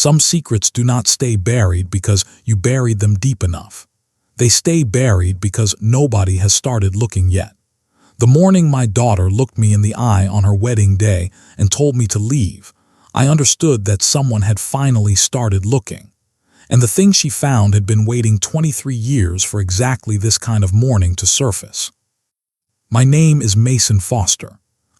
Some secrets do not stay buried because you buried them deep enough. They stay buried because nobody has started looking yet. The morning my daughter looked me in the eye on her wedding day and told me to leave, I understood that someone had finally started looking. And the thing she found had been waiting 23 years for exactly this kind of morning to surface. My name is Mason Foster.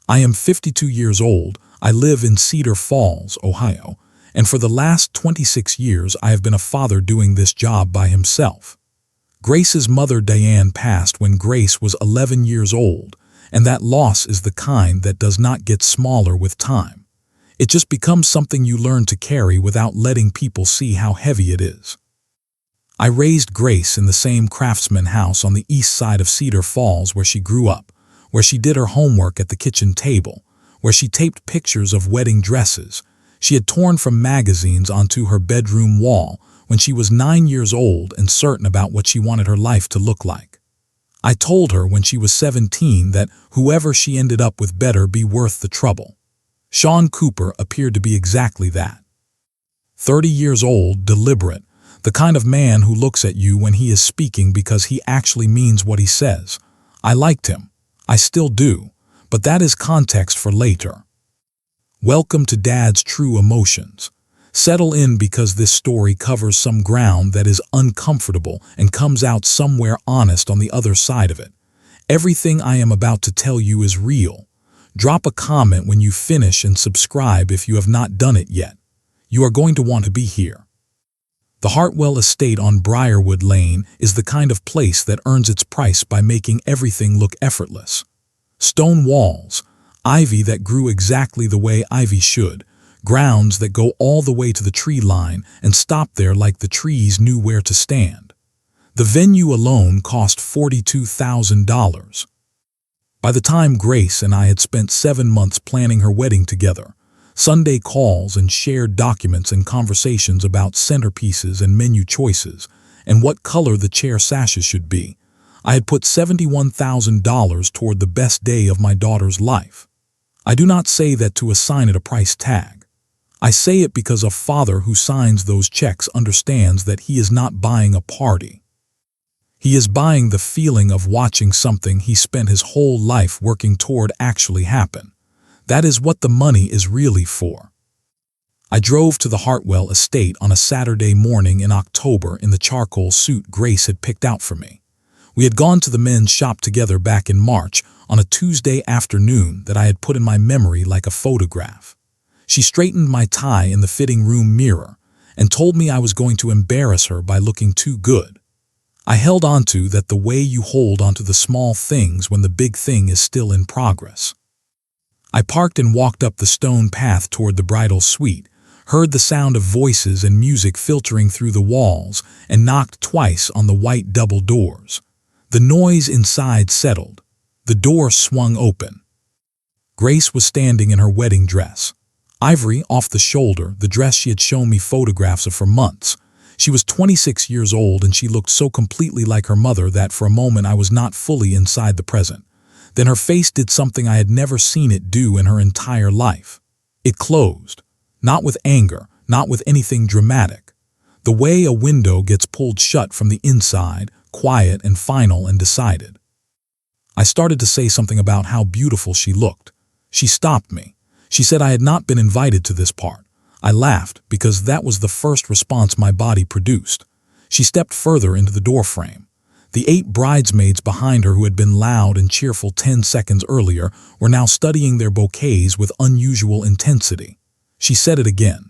I am 52 years old. I live in Cedar Falls, Ohio, and for the last 26 years I have been a father doing this job by himself. Grace's mother Diane passed when Grace was 11 years old, and that loss is the kind that does not get smaller with time. It just becomes something you learn to carry without letting people see how heavy it is. I raised Grace in the same craftsman house on the east side of Cedar Falls where she grew up, where she did her homework at the kitchen table, where she taped pictures of wedding dresses she had torn from magazines onto her bedroom wall when she was 9 years old and certain about what she wanted her life to look like. I told her when she was 17 that whoever she ended up with better be worth the trouble. Sean Cooper appeared to be exactly that. 30 years old, deliberate, the kind of man who looks at you when he is speaking because he actually means what he says. I liked him. I still do, but that is context for later. Welcome to Dad's True Emotions. Settle in because this story covers some ground that is uncomfortable and comes out somewhere honest on the other side of it. Everything I am about to tell you is real. Drop a comment when you finish and subscribe if you have not done it yet. You are going to want to be here. The Hartwell estate on Briarwood Lane is the kind of place that earns its price by making everything look effortless. Stone walls, ivy that grew exactly the way ivy should, grounds that go all the way to the tree line and stop there like the trees knew where to stand. The venue alone cost $42,000. By the time Grace and I had spent 7 months planning her wedding together, Sunday calls and shared documents and conversations about centerpieces and menu choices and what color the chair sashes should be, I had put $71,000 toward the best day of my daughter's life. I do not say that to assign it a price tag. I say it because a father who signs those checks understands that he is not buying a party. He is buying the feeling of watching something he spent his whole life working toward actually happen. That is what the money is really for. I drove to the Hartwell estate on a Saturday morning in October in the charcoal suit Grace had picked out for me. We had gone to the men's shop together back in March on a Tuesday afternoon that I had put in my memory like a photograph. She straightened my tie in the fitting room mirror and told me I was going to embarrass her by looking too good. I held onto that the way you hold onto the small things when the big thing is still in progress. I parked and walked up the stone path toward the bridal suite, heard the sound of voices and music filtering through the walls, and knocked twice on the white double doors. The noise inside settled. The door swung open. Grace was standing in her wedding dress. Ivory off the shoulder, the dress she had shown me photographs of for months. She was 26 years old and she looked so completely like her mother that for a moment I was not fully inside the present. Then her face did something I had never seen it do in her entire life. It closed. Not with anger, not with anything dramatic. The way a window gets pulled shut from the inside, quiet and final and decided. I started to say something about how beautiful she looked. She stopped me. She said I had not been invited to this part. I laughed because that was the first response my body produced. She stepped further into the doorframe. The 8 bridesmaids behind her who had been loud and cheerful 10 seconds earlier were now studying their bouquets with unusual intensity. She said it again.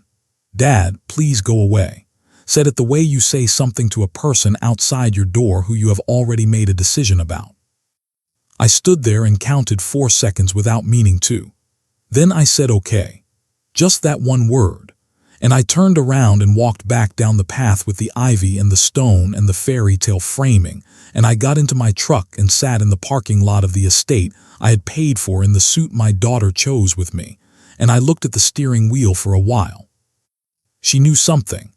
"Dad, please go away." Said it the way you say something to a person outside your door who you have already made a decision about. I stood there and counted 4 seconds without meaning to. Then I said okay. Just that one word. And I turned around and walked back down the path with the ivy and the stone and the fairy tale framing, and I got into my truck and sat in the parking lot of the estate I had paid for in the suit my daughter chose with me, and I looked at the steering wheel for a while. She knew something.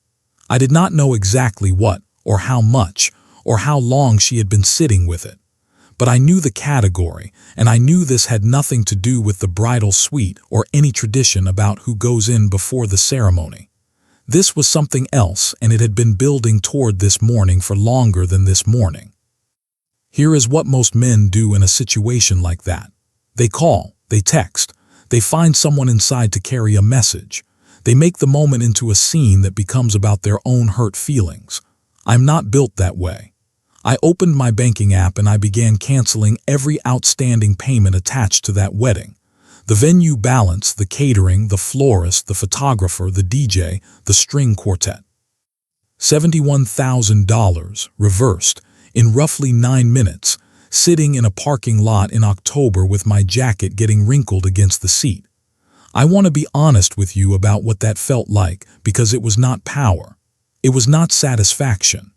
I did not know exactly what, or how much, or how long she had been sitting with it. But I knew the category, and I knew this had nothing to do with the bridal suite or any tradition about who goes in before the ceremony. This was something else, and it had been building toward this morning for longer than this morning. Here is what most men do in a situation like that. They call, they text, they find someone inside to carry a message. They make the moment into a scene that becomes about their own hurt feelings. I'm not built that way. I opened my banking app and I began canceling every outstanding payment attached to that wedding. The venue balance, the catering, the florist, the photographer, the DJ, the string quartet. $71,000 reversed in roughly 9 minutes, sitting in a parking lot in October with my jacket getting wrinkled against the seat. I want to be honest with you about what that felt like, because it was not power. It was not satisfaction.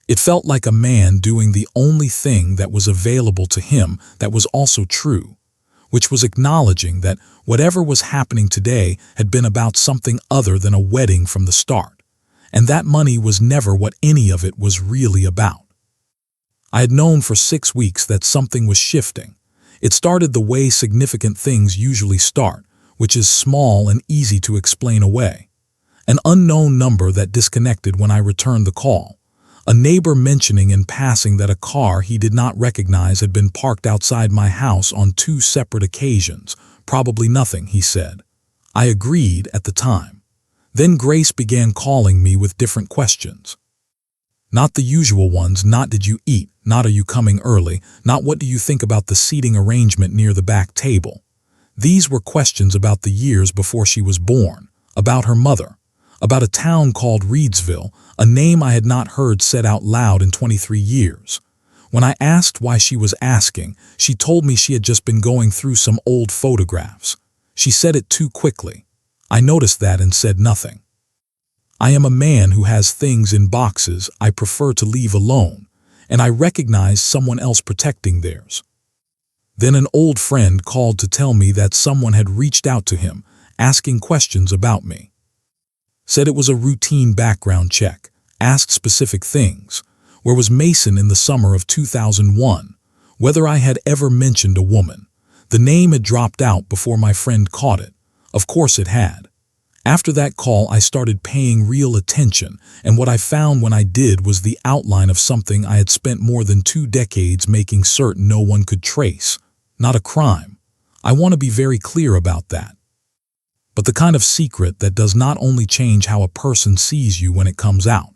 It felt like a man doing the only thing that was available to him that was also true, which was acknowledging that whatever was happening today had been about something other than a wedding from the start, and that money was never what any of it was really about. I had known for 6 weeks that something was shifting. It started the way significant things usually start, which is small and easy to explain away. An unknown number that disconnected when I returned the call. A neighbor mentioning in passing that a car he did not recognize had been parked outside my house on 2 separate occasions. Probably nothing, he said. I agreed at the time. Then Grace began calling me with different questions. Not the usual ones, not did you eat, not are you coming early, not what do you think about the seating arrangement near the back table. These were questions about the years before she was born, about her mother, about a town called Reedsville, a name I had not heard said out loud in 23 years. When I asked why she was asking, she told me she had just been going through some old photographs. She said it too quickly. I noticed that and said nothing. I am a man who has things in boxes I prefer to leave alone, and I recognized someone else protecting theirs. Then an old friend called to tell me that someone had reached out to him, asking questions about me. Said it was a routine background check, asked specific things. Where was Mason in the summer of 2001? Whether I had ever mentioned a woman. The name had dropped out before my friend caught it. Of course it had. After that call, I started paying real attention, and what I found when I did was the outline of something I had spent more than 2 decades making certain no one could trace. Not a crime. I want to be very clear about that. But the kind of secret that does not only change how a person sees you when it comes out,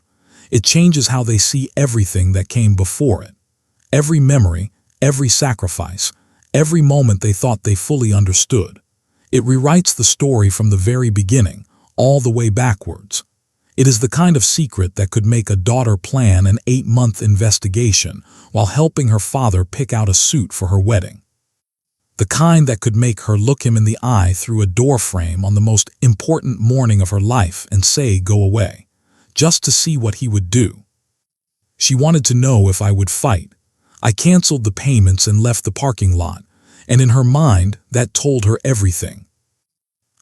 it changes how they see everything that came before it. Every memory, every sacrifice, every moment they thought they fully understood. It rewrites the story from the very beginning, all the way backwards. It is the kind of secret that could make a daughter plan an 8-month investigation while helping her father pick out a suit for her wedding. The kind that could make her look him in the eye through a doorframe on the most important morning of her life and say, "Go away," just to see what he would do. She wanted to know if I would fight. I canceled the payments and left the parking lot, and in her mind, that told her everything.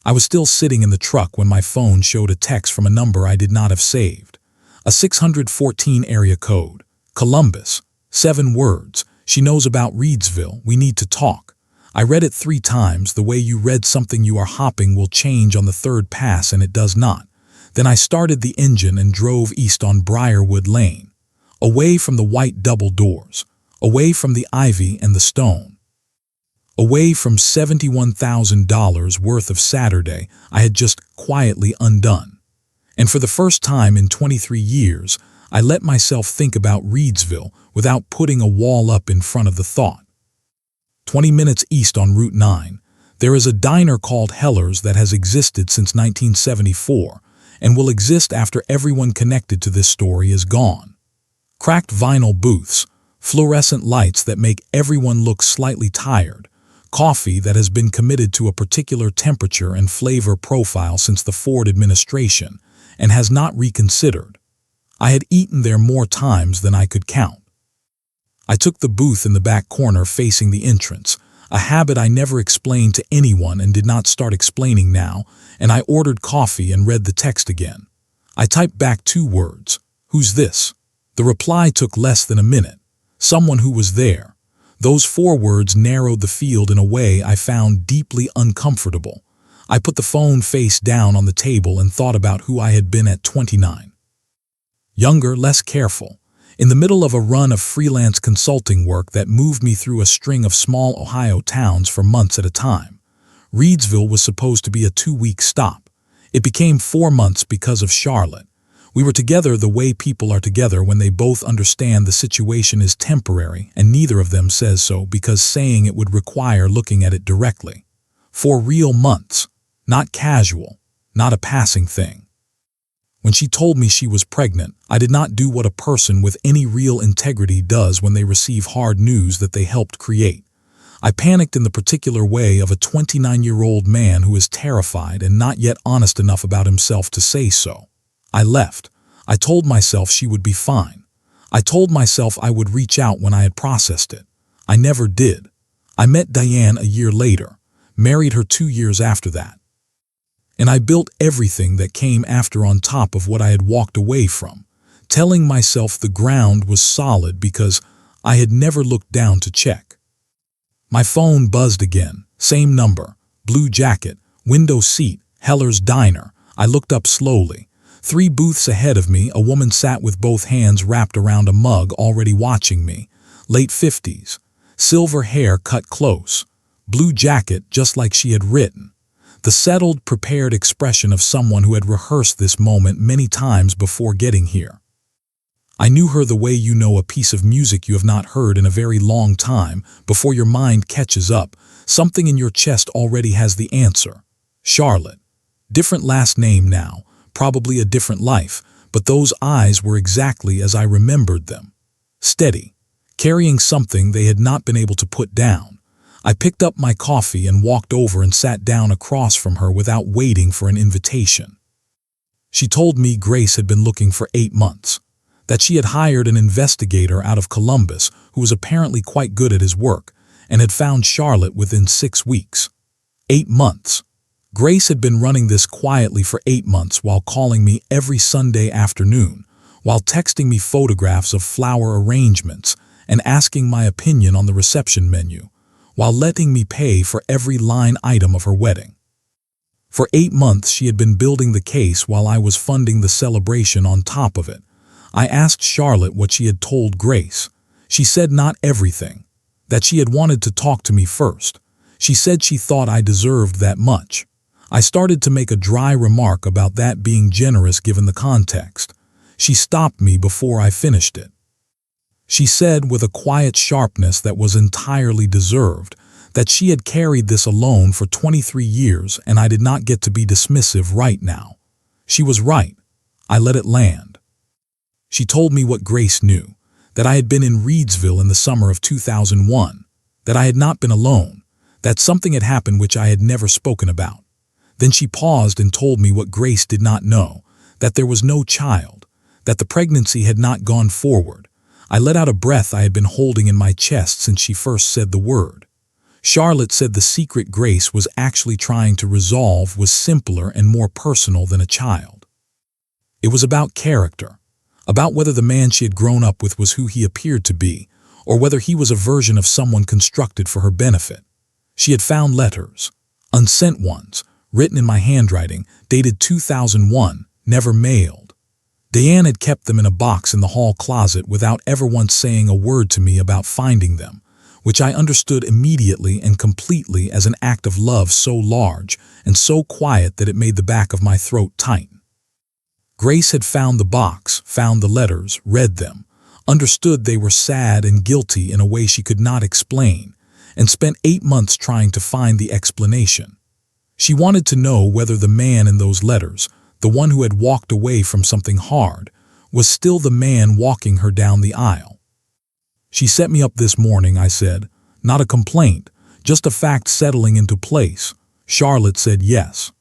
I was still sitting in the truck when my phone showed a text from a number I did not have saved. A 614 area code. Columbus. 7 words. She knows about Reedsville. We need to talk. I read it 3 times. The way you read something you are hopping will change on the 3rd pass, and it does not. Then I started the engine and drove east on Briarwood Lane. Away from the white double doors. Away from the ivy and the stone. Away from $71,000 worth of Saturday I had just quietly undone. And for the first time in 23 years, I let myself think about Reedsville without putting a wall up in front of the thought. 20 minutes east on Route 9, there is a diner called Heller's that has existed since 1974 and will exist after everyone connected to this story is gone. Cracked vinyl booths, fluorescent lights that make everyone look slightly tired, coffee that has been committed to a particular temperature and flavor profile since the Ford administration and has not reconsidered. I had eaten there more times than I could count. I took the booth in the back corner facing the entrance, a habit I never explained to anyone and did not start explaining now, and I ordered coffee and read the text again. I typed back 2 words. "Who's this?" The reply took less than a minute. Someone who was there. Those 4 words narrowed the field in a way I found deeply uncomfortable. I put the phone face down on the table and thought about who I had been at 29. Younger, less careful, in the middle of a run of freelance consulting work that moved me through a string of small Ohio towns for months at a time. Reedsville was supposed to be a 2-week stop. It became 4 months because of Charlotte. We were together the way people are together when they both understand the situation is temporary and neither of them says so because saying it would require looking at it directly. 4 real months, not casual, not a passing thing. When she told me she was pregnant, I did not do what a person with any real integrity does when they receive hard news that they helped create. I panicked in the particular way of a 29-year-old man who is terrified and not yet honest enough about himself to say so. I left. I told myself she would be fine. I told myself I would reach out when I had processed it. I never did. I met Diane a year later, married her 2 years after that. And I built everything that came after on top of what I had walked away from, telling myself the ground was solid because I had never looked down to check. My phone buzzed again, same number, blue jacket, window seat, Heller's Diner. I looked up slowly. 3 booths ahead of me, a woman sat with both hands wrapped around a mug already watching me. Late 50s. Silver hair cut close. Blue jacket just like she had written. The settled, prepared expression of someone who had rehearsed this moment many times before getting here. I knew her the way you know a piece of music you have not heard in a very long time before your mind catches up. Something in your chest already has the answer. Charlotte. Different last name now. Probably a different life, but those eyes were exactly as I remembered them. Steady, carrying something they had not been able to put down. I picked up my coffee and walked over and sat down across from her without waiting for an invitation. She told me Grace had been looking for 8 months, that she had hired an investigator out of Columbus who was apparently quite good at his work and had found Charlotte within 6 weeks. 8 months. Grace had been running this quietly for 8 months while calling me every Sunday afternoon, while texting me photographs of flower arrangements and asking my opinion on the reception menu, while letting me pay for every line item of her wedding. For 8 months she had been building the case while I was funding the celebration on top of it. I asked Charlotte what she had told Grace. She said not everything, that she had wanted to talk to me first. She said she thought I deserved that much. I started to make a dry remark about that being generous given the context. She stopped me before I finished it. She said with a quiet sharpness that was entirely deserved that she had carried this alone for 23 years and I did not get to be dismissive right now. She was right. I let it land. She told me what Grace knew, that I had been in Reedsville in the summer of 2001, that I had not been alone, that something had happened which I had never spoken about. Then she paused and told me what Grace did not know, that there was no child, that the pregnancy had not gone forward. I let out a breath I had been holding in my chest since she first said the word. Charlotte said the secret Grace was actually trying to resolve was simpler and more personal than a child. It was about character, about whether the man she had grown up with was who he appeared to be, or whether he was a version of someone constructed for her benefit. She had found letters, unsent ones, written in my handwriting, dated 2001, never mailed. Diane had kept them in a box in the hall closet without ever once saying a word to me about finding them, which I understood immediately and completely as an act of love so large and so quiet that it made the back of my throat tighten. Grace had found the box, found the letters, read them, understood they were sad and guilty in a way she could not explain, and spent 8 months trying to find the explanation. She wanted to know whether the man in those letters, the one who had walked away from something hard, was still the man walking her down the aisle. She set me up this morning, I said. Not a complaint, just a fact settling into place. Charlotte said yes.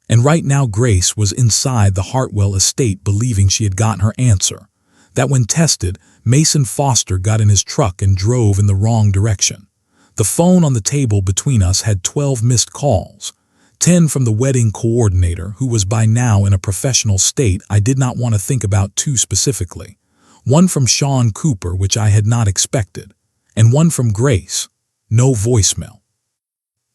And right now Grace was inside the Hartwell estate believing she had gotten her answer, that when tested, Mason Foster got in his truck and drove in the wrong direction. The phone on the table between us had 12 missed calls, 10 from the wedding coordinator, who was by now in a professional state I did not want to think about too specifically, 1 from Sean Cooper, which I had not expected, and 1 from Grace. No voicemail.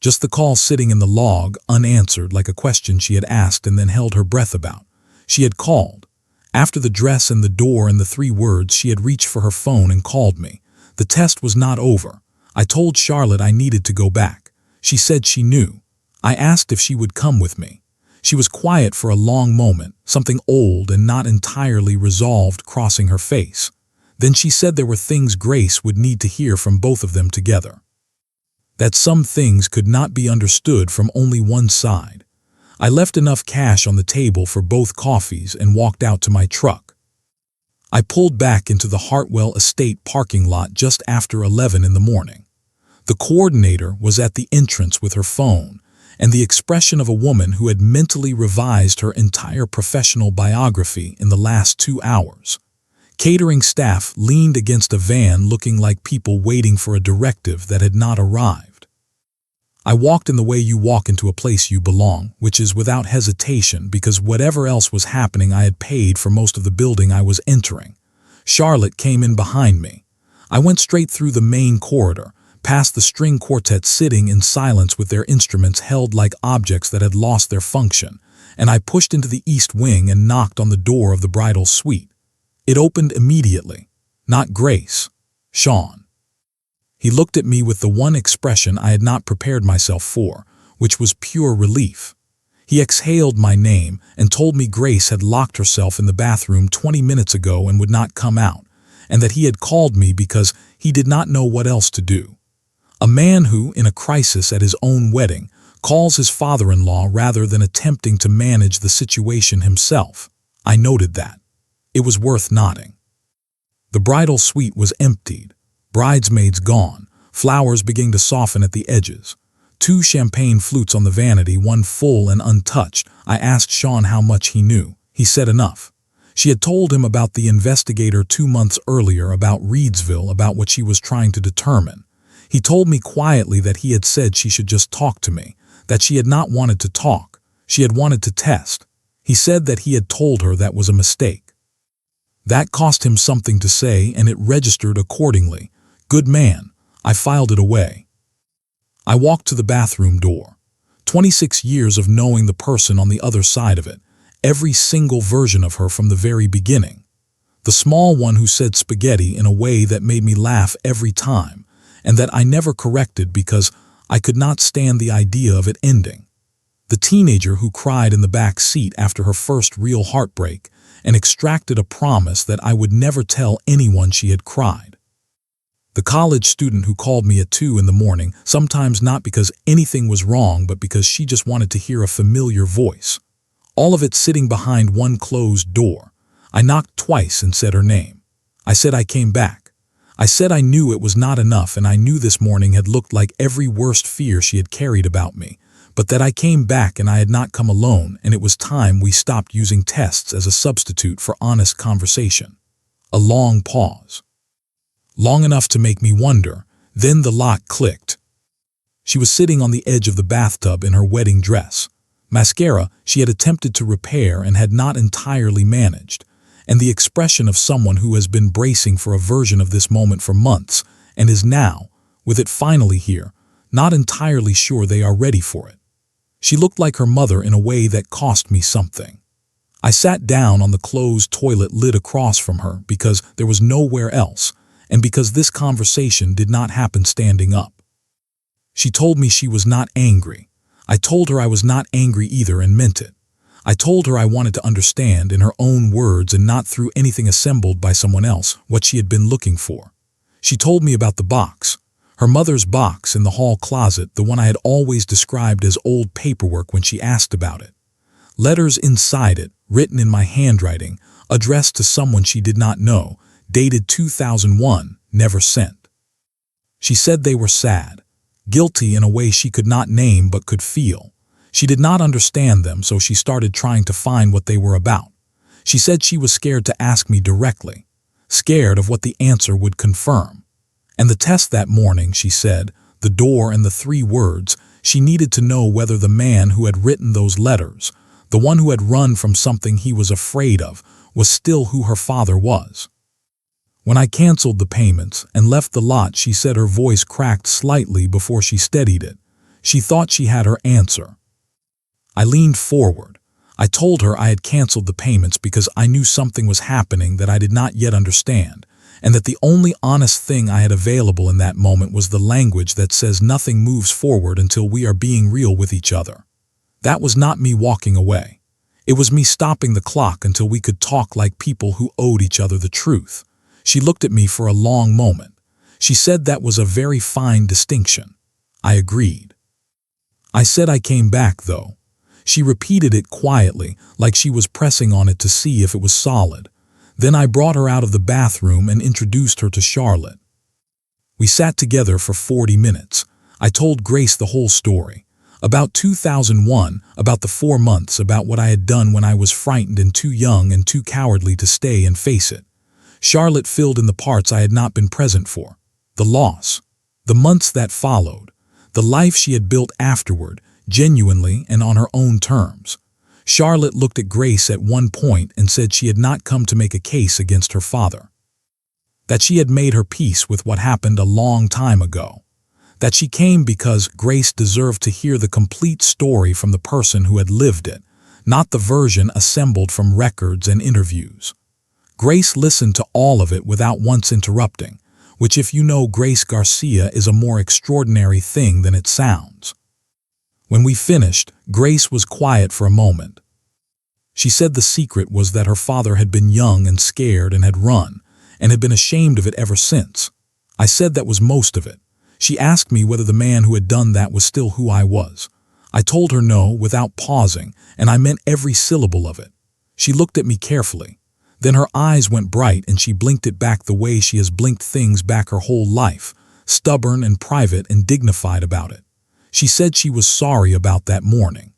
Just the call sitting in the log, unanswered, like a question she had asked and then held her breath about. She had called. After the dress and the door and the 3 words, she had reached for her phone and called me. The test was not over. I told Charlotte I needed to go back. She said she knew. I asked if she would come with me. She was quiet for a long moment, something old and not entirely resolved crossing her face. Then she said there were things Grace would need to hear from both of them together. That some things could not be understood from only one side. I left enough cash on the table for both coffees and walked out to my truck. I pulled back into the Hartwell Estate parking lot just after 11 in the morning. The coordinator was at the entrance with her phone, and the expression of a woman who had mentally revised her entire professional biography in the last 2 hours. Catering staff leaned against a van looking like people waiting for a directive that had not arrived. I walked in the way you walk into a place you belong, which is without hesitation, because whatever else was happening I had paid for most of the building I was entering. Charlotte came in behind me. I went straight through the main corridor, past the string quartet sitting in silence with their instruments held like objects that had lost their function, and I pushed into the east wing and knocked on the door of the bridal suite. It opened immediately. Not Grace. Sean. He looked at me with the one expression I had not prepared myself for, which was pure relief. He exhaled my name and told me Grace had locked herself in the bathroom 20 minutes ago and would not come out, and that he had called me because he did not know what else to do. A man who, in a crisis at his own wedding, calls his father-in-law rather than attempting to manage the situation himself. I noted that. It was worth noting. The bridal suite was emptied. Bridesmaids gone, flowers beginning to soften at the edges. 2 champagne flutes on the vanity, one full and untouched. I asked Sean how much he knew. He said enough. She had told him about the investigator 2 months earlier, about Reedsville, about what she was trying to determine. He told me quietly that he had said she should just talk to me, that she had not wanted to talk. She had wanted to test. He said that he had told her that was a mistake. That cost him something to say, and it registered accordingly. Good man. I filed it away. I walked to the bathroom door. 26 years of knowing the person on the other side of it, every single version of her from the very beginning. The small one who said spaghetti in a way that made me laugh every time, and that I never corrected because I could not stand the idea of it ending. The teenager who cried in the back seat after her first real heartbreak and extracted a promise that I would never tell anyone she had cried. The college student who called me at 2 in the morning, sometimes not because anything was wrong, but because she just wanted to hear a familiar voice. All of it sitting behind one closed door. I knocked twice and said her name. I said I came back. I said I knew it was not enough, and I knew this morning had looked like every worst fear she had carried about me, but that I came back and I had not come alone, and it was time we stopped using tests as a substitute for honest conversation. A long pause. Long enough to make me wonder, then the lock clicked. She was sitting on the edge of the bathtub in her wedding dress. Mascara she had attempted to repair and had not entirely managed, and the expression of someone who has been bracing for a version of this moment for months and is now, with it finally here, not entirely sure they are ready for it. She looked like her mother in a way that cost me something. I sat down on the closed toilet lid across from her because there was nowhere else, and because this conversation did not happen standing up. She told me she was not angry. I told her I was not angry either and meant it. I told her I wanted to understand in her own words and not through anything assembled by someone else what she had been looking for. She told me about the box, her mother's box in the hall closet, the one I had always described as old paperwork when she asked about it. Letters inside it, written in my handwriting, addressed to someone she did not know, dated 2001, never sent. She said they were sad, guilty in a way she could not name but could feel. She did not understand them, so she started trying to find what they were about. She said she was scared to ask me directly, scared of what the answer would confirm. And the test that morning, she said, the door and the 3 words, she needed to know whether the man who had written those letters, the one who had run from something he was afraid of, was still who her father was. When I canceled the payments and left the lot, she said her voice cracked slightly before she steadied it. She thought she had her answer. I leaned forward. I told her I had canceled the payments because I knew something was happening that I did not yet understand, and that the only honest thing I had available in that moment was the language that says nothing moves forward until we are being real with each other. That was not me walking away. It was me stopping the clock until we could talk like people who owed each other the truth. She looked at me for a long moment. She said that was a very fine distinction. I agreed. I said I came back, though. She repeated it quietly, like she was pressing on it to see if it was solid. Then I brought her out of the bathroom and introduced her to Charlotte. We sat together for 40 minutes. I told Grace the whole story. About 2001, about the 4 months, about what I had done when I was frightened and too young and too cowardly to stay and face it. Charlotte filled in the parts I had not been present for. The loss. The months that followed. The life she had built afterward, genuinely and on her own terms. Charlotte looked at Grace at one point and said she had not come to make a case against her father. That she had made her peace with what happened a long time ago. That she came because Grace deserved to hear the complete story from the person who had lived it, not the version assembled from records and interviews. Grace listened to all of it without once interrupting, which, if you know Grace Garcia, is a more extraordinary thing than it sounds. When we finished, Grace was quiet for a moment. She said the secret was that her father had been young and scared and had run, and had been ashamed of it ever since. I said that was most of it. She asked me whether the man who had done that was still who I was. I told her no without pausing, and I meant every syllable of it. She looked at me carefully. Then her eyes went bright and she blinked it back the way she has blinked things back her whole life, stubborn and private and dignified about it. She said she was sorry about that morning.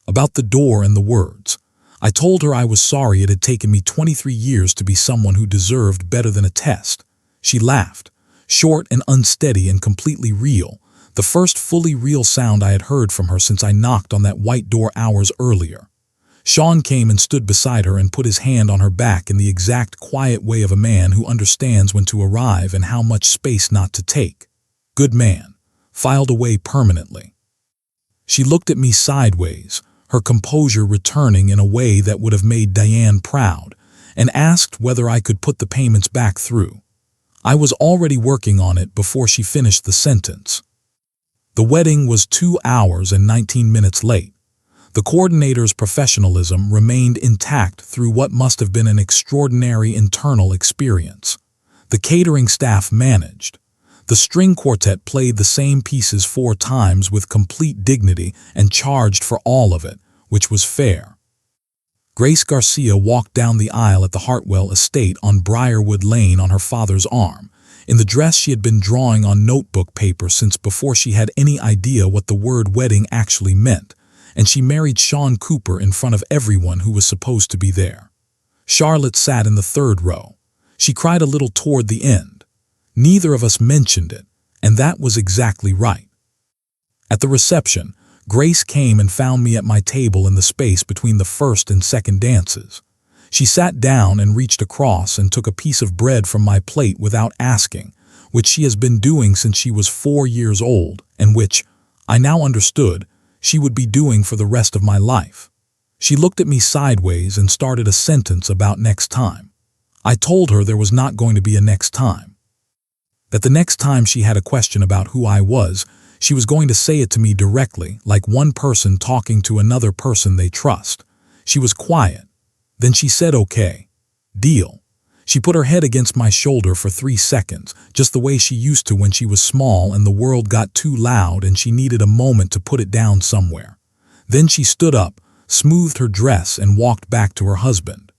About the door and the words. I told her I was sorry it had taken me 23 years to be someone who deserved better than a test. She laughed, short and unsteady and completely real, the first fully real sound I had heard from her since I knocked on that white door hours earlier. Sean came and stood beside her and put his hand on her back in the exact quiet way of a man who understands when to arrive and how much space not to take. Good man. Filed away permanently. She looked at me sideways, her composure returning in a way that would have made Diane proud, and asked whether I could put the payments back through. I was already working on it before she finished the sentence. The wedding was 2 hours and 19 minutes late. The coordinator's professionalism remained intact through what must have been an extraordinary internal experience. The catering staff managed. The string quartet played the same pieces 4 times with complete dignity and charged for all of it, which was fair. Grace Garcia walked down the aisle at the Hartwell estate on Briarwood Lane on her father's arm, in the dress she had been drawing on notebook paper since before she had any idea what the word wedding actually meant, and she married Sean Cooper in front of everyone who was supposed to be there. Charlotte sat in the 3rd row. She cried a little toward the end. Neither of us mentioned it, and that was exactly right. At the reception, Grace came and found me at my table in the space between the first and second dances. She sat down and reached across and took a piece of bread from my plate without asking, which she has been doing since she was 4 years old, and which, I now understood, she would be doing for the rest of my life. She looked at me sideways and started a sentence about next time. I told her there was not going to be a next time. That the next time she had a question about who I was, she was going to say it to me directly, like one person talking to another person they trust. She was quiet. Then she said, "Okay. Deal." She put her head against my shoulder for 3 seconds, just the way she used to when she was small and the world got too loud and she needed a moment to put it down somewhere. Then she stood up, smoothed her dress, and walked back to her husband.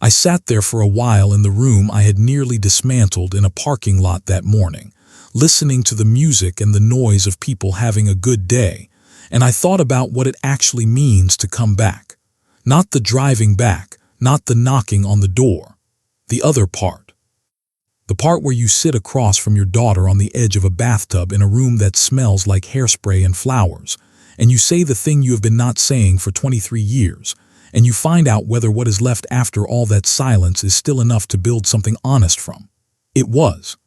I sat there for a while in the room I had nearly dismantled in a parking lot that morning, listening to the music and the noise of people having a good day, and I thought about what it actually means to come back. Not the driving back, not the knocking on the door. The other part. The part where you sit across from your daughter on the edge of a bathtub in a room that smells like hairspray and flowers, and you say the thing you have been not saying for 23 years, and you find out whether what is left after all that silence is still enough to build something honest from. It was.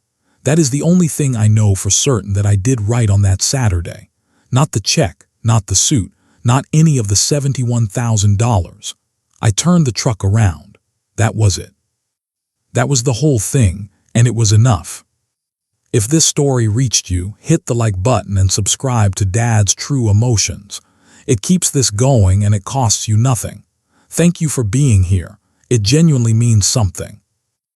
That is the only thing I know for certain that I did right on that Saturday. Not the check, not the suit, not any of the $71,000. I turned the truck around. That was it. That was the whole thing, and it was enough. If this story reached you, hit the like button and subscribe to Dad's True Emotions. It keeps this going and it costs you nothing. Thank you for being here. It genuinely means something.